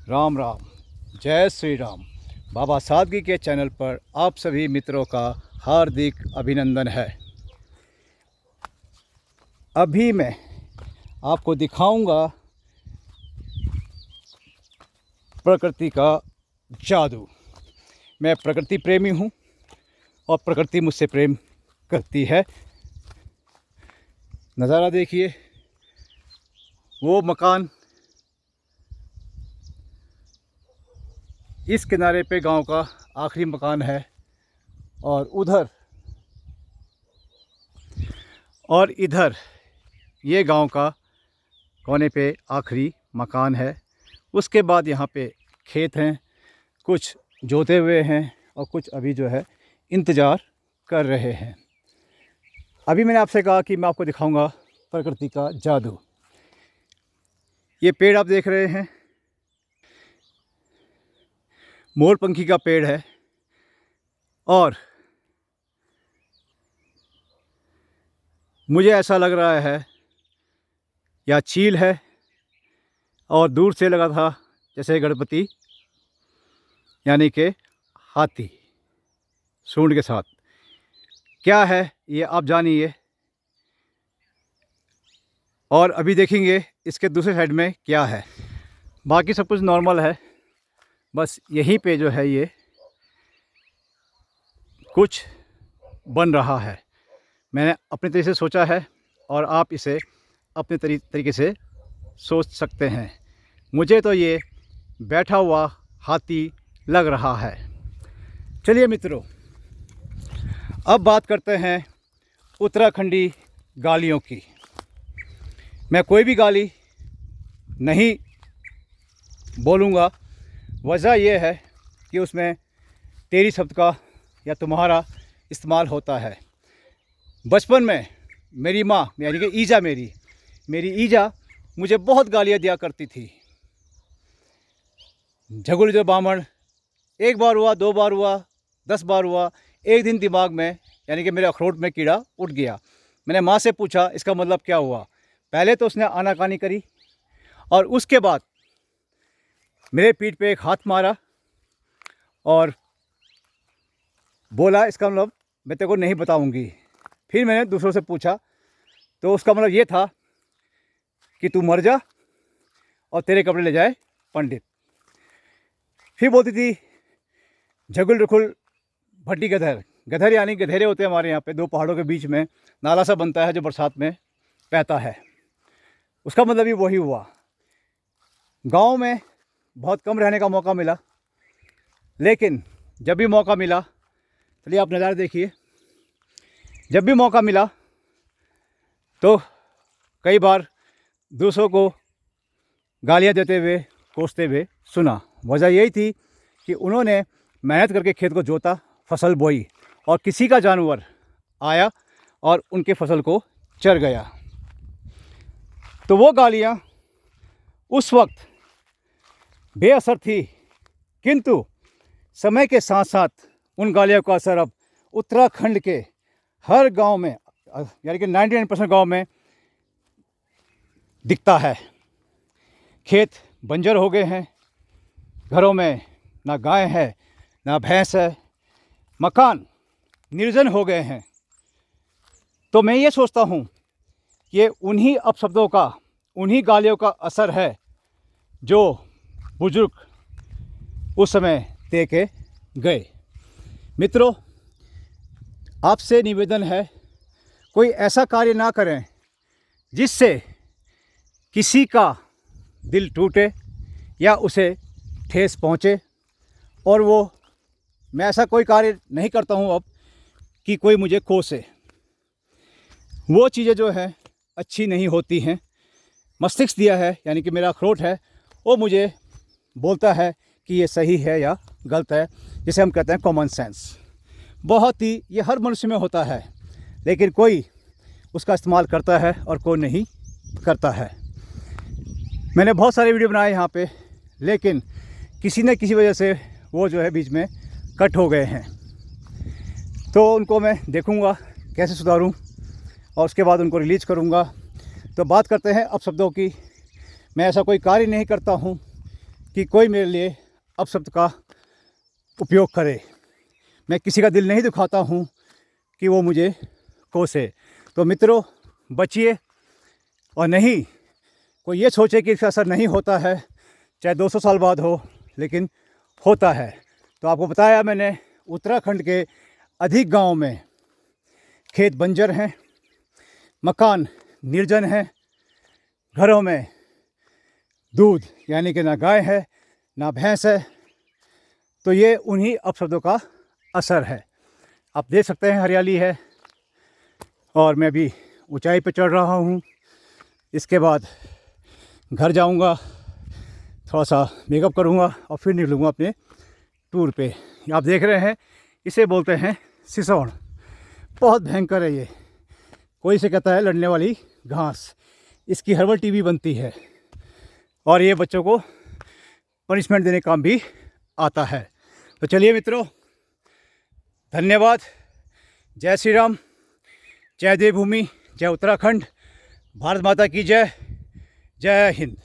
राम राम, जय श्री राम। बाबा सादगी के चैनल पर आप सभी मित्रों का हार्दिक अभिनंदन है। अभी मैं आपको दिखाऊंगा प्रकृति का जादू। मैं प्रकृति प्रेमी हूं और प्रकृति मुझसे प्रेम करती है। नज़ारा देखिए, वो मकान इस किनारे पे गांव का आखिरी मकान है और इधर ये गांव का कोने पे आखिरी मकान है। उसके बाद यहाँ पे खेत हैं, कुछ जोते हुए हैं और कुछ अभी जो है इंतज़ार कर रहे हैं। अभी मैंने आपसे कहा कि मैं आपको दिखाऊंगा प्रकृति का जादू। ये पेड़ आप देख रहे हैं, मोरपंखी का पेड़ है और मुझे ऐसा लग रहा है या चील है और दूर से लगा था जैसे गणपति यानी कि हाथी सूंड के साथ। क्या है ये आप जानिए और अभी देखेंगे इसके दूसरे साइड में क्या है। बाकी सब कुछ नॉर्मल है, बस यहीं पे जो है ये कुछ बन रहा है। मैंने अपने तरीके से सोचा है और आप इसे अपने तरीके से सोच सकते हैं। मुझे तो ये बैठा हुआ हाथी लग रहा है। चलिए मित्रों, अब बात करते हैं उत्तराखंडी गालियों की। मैं कोई भी गाली नहीं बोलूँगा। वजह यह है कि उसमें तेरी शब्द का या तुम्हारा इस्तेमाल होता है। बचपन में मेरी माँ यानी कि ईजा मेरी ईजा मुझे बहुत गालियाँ दिया करती थी। झगुल जो बामण, एक बार हुआ, 2 बार हुआ, 10 बार हुआ। एक दिन दिमाग में यानी कि मेरे अखरोट में कीड़ा उठ गया। मैंने माँ से पूछा इसका मतलब क्या हुआ। पहले तो उसने आनाकानी करी और उसके बाद मेरे पीठ पे एक हाथ मारा और बोला इसका मतलब मैं तेरे को नहीं बताऊंगी। फिर मैंने दूसरों से पूछा तो उसका मतलब ये था कि तू मर जा और तेरे कपड़े ले जाए पंडित। फिर बोलती थी झगुल रुखुल भट्टी गधर। गधर यानी गधेरे होते हैं हमारे यहाँ पे, 2 पहाड़ों के बीच में नाला सा बनता है जो बरसात में बहता है। उसका मतलब ही वही हुआ। गांव में बहुत कम रहने का मौका मिला, लेकिन जब भी मौका मिला, चलिए आप नज़ारा देखिए, जब भी मौका मिला तो कई बार दूसरों को गालियाँ देते हुए, कोसते हुए सुना। वजह यही थी कि उन्होंने मेहनत करके खेत को जोता, फसल बोई और किसी का जानवर आया और उनके फसल को चर गया। तो वो गालियाँ उस वक्त बेअसर थी, किंतु समय के साथ साथ उन गालियों का असर अब उत्तराखंड के हर गांव में यानी कि 99% गांव में दिखता है। खेत बंजर हो गए हैं, घरों में ना गाय है ना भैंस है, मकान निर्जन हो गए हैं। तो मैं ये सोचता हूँ कि ये उन्हीं अपशब्दों का, उन्हीं गालियों का असर है जो बुजुर्ग उस समय दे के गए। मित्रों, आपसे निवेदन है, कोई ऐसा कार्य ना करें जिससे किसी का दिल टूटे या उसे ठेस पहुँचे। और मैं ऐसा कोई कार्य नहीं करता हूँ अब कि कोई मुझे कोसे। वो चीज़ें जो हैं अच्छी नहीं होती हैं। मस्तिष्क दिया है यानी कि मेरा अखरोट है, वो मुझे बोलता है कि ये सही है या गलत है, जिसे हम कहते हैं कॉमन सेंस। बहुत ही ये हर मनुष्य में होता है, लेकिन कोई उसका इस्तेमाल करता है और कोई नहीं करता है। मैंने बहुत सारे वीडियो बनाए यहाँ पे, लेकिन किसी न किसी वजह से वो जो है बीच में कट हो गए हैं। तो उनको मैं देखूँगा कैसे सुधारूँ और उसके बाद उनको रिलीज़ करूँगा। तो बात करते हैं अपशब्दों की। मैं ऐसा कोई कार्य नहीं करता हूँ कि कोई मेरे लिए अपशब्द का उपयोग करे। मैं किसी का दिल नहीं दुखाता हूँ कि वो मुझे कोसे। तो मित्रों, बचिए और नहीं कोई ये सोचे कि इसका असर नहीं होता है, चाहे 200 साल बाद हो, लेकिन होता है। तो आपको बताया मैंने, उत्तराखंड के अधिक गांव में खेत बंजर हैं, मकान निर्जन हैं, घरों में दूध यानी कि ना गाय है ना भैंस है। तो ये उन्हीं अपशब्दों का असर है। आप देख सकते हैं हरियाली है, और मैं भी ऊंचाई पर चढ़ रहा हूँ। इसके बाद घर जाऊँगा, थोड़ा सा मेकअप करूँगा और फिर निकलूँगा अपने टूर पे। आप देख रहे हैं, इसे बोलते हैं सिसौड़। बहुत भयंकर है ये। कोई इसे कहता है लड़ने वाली घास। इसकी हर्बल टी भी बनती है और ये बच्चों को पनिशमेंट देने काम भी आता है। तो चलिए मित्रों, धन्यवाद। जय श्री राम, जय देवभूमि, जय उत्तराखंड, भारत माता की जय, जय हिंद।